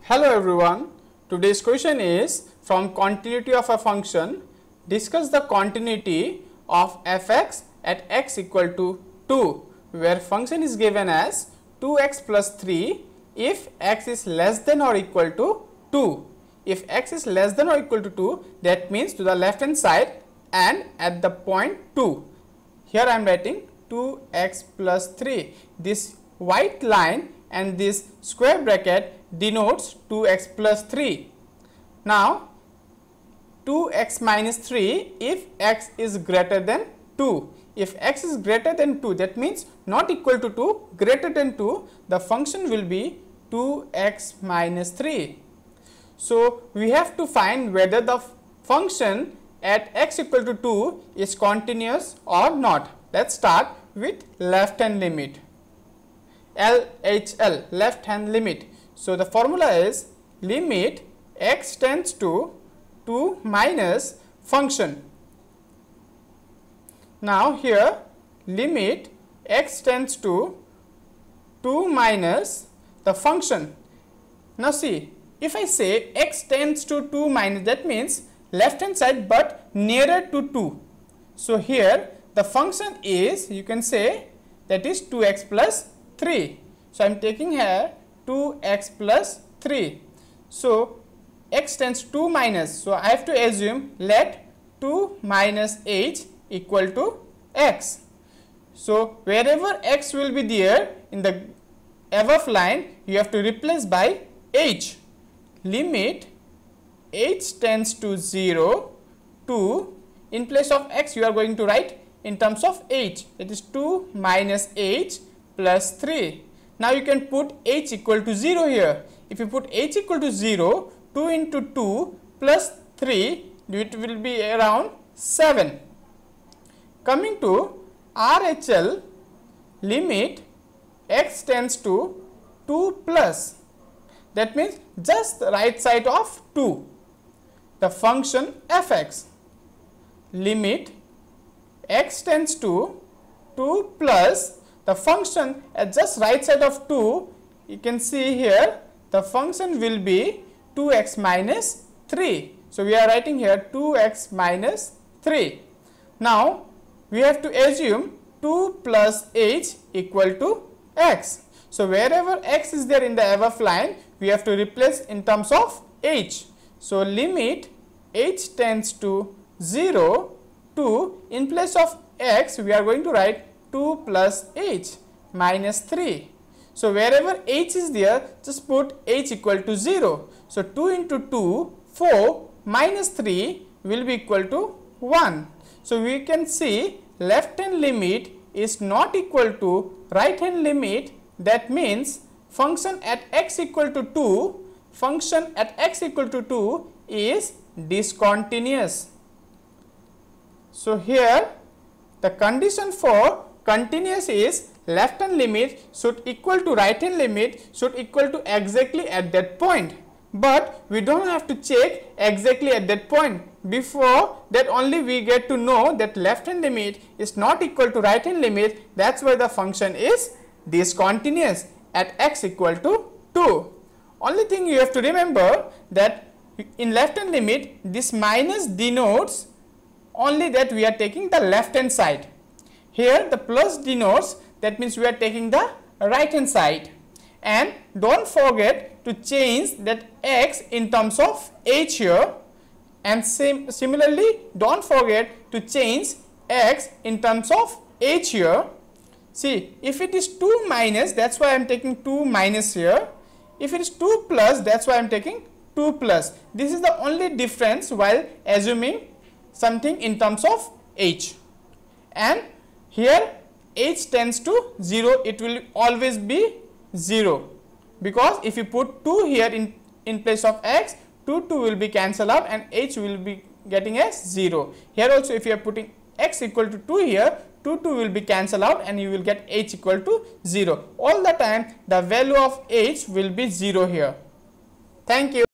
Hello everyone, today's question is from continuity of a function. Discuss the continuity of fx at x equal to 2 where function is given as 2x plus 3 if x is less than or equal to 2. If x is less than or equal to 2, that means to the left hand side and at the point 2. Here I am writing 2x plus 3. This white line and this square bracket denotes 2x plus 3. Now 2x minus 3 if x is greater than 2. If x is greater than 2, that means not equal to 2, greater than 2, the function will be 2x minus 3. So we have to find whether the function at x equal to 2 is continuous or not. Let's start with left hand limit. LHL, left hand limit. So the formula is limit x tends to 2 minus function. Now here limit x tends to 2 minus the function. Now see, if I say x tends to 2 minus, that means left hand side but nearer to 2. So here the function is, you can say, that is 2x plus 3. So I am taking here 2x plus 3. So x tends 2 minus. So I have to assume let 2 minus h equal to x. So wherever x will be there in the above line, you have to replace by h. Limit h tends to 0 to, in place of x you are going to write in terms of h, it is 2 minus h plus 3. Now you can put h equal to 0 here. If you put h equal to 0, 2 into 2 plus 3, it will be around 7. Coming to RHL, limit x tends to 2 plus. That means just the right side of 2. The function fx. Limit x tends to 2 plus the function at just right side of 2, you can see here the function will be 2x minus 3. So we are writing here 2x minus 3. Now we have to assume 2 plus h equal to x. So wherever x is there in the above line, we have to replace in terms of h. So limit h tends to 0 to, in place of x we are going to write 2 plus h minus 3. So wherever h is there, just put h equal to 0. So 2 into 2, 4 minus 3 will be equal to 1. So we can see left hand limit is not equal to right hand limit. That means function at x equal to 2, function at x equal to 2 is discontinuous. So here the condition for continuous is left hand limit should equal to right hand limit should equal to exactly at that point. But we don't have to check exactly at that point. Before that only we get to know that left hand limit is not equal to right hand limit. That's why the function is discontinuous at x equal to 2. Only thing you have to remember that in left hand limit this minus denotes only that we are taking the left hand side. Here the plus denotes, that means we are taking the right hand side. And don't forget to change that x in terms of h here, and similarly don't forget to change x in terms of h here. See, if it is 2 minus, that's why I am taking 2 minus here. If it is 2 plus, that's why I am taking 2 plus. This is the only difference while assuming something in terms of h. And here h tends to 0, it will always be 0, because if you put 2 here in place of x, 2 will be cancelled out and h will be getting as 0. Here also if you are putting x equal to 2 here, 2 will be cancelled out and you will get h equal to 0. All the time the value of h will be 0 here. Thank you.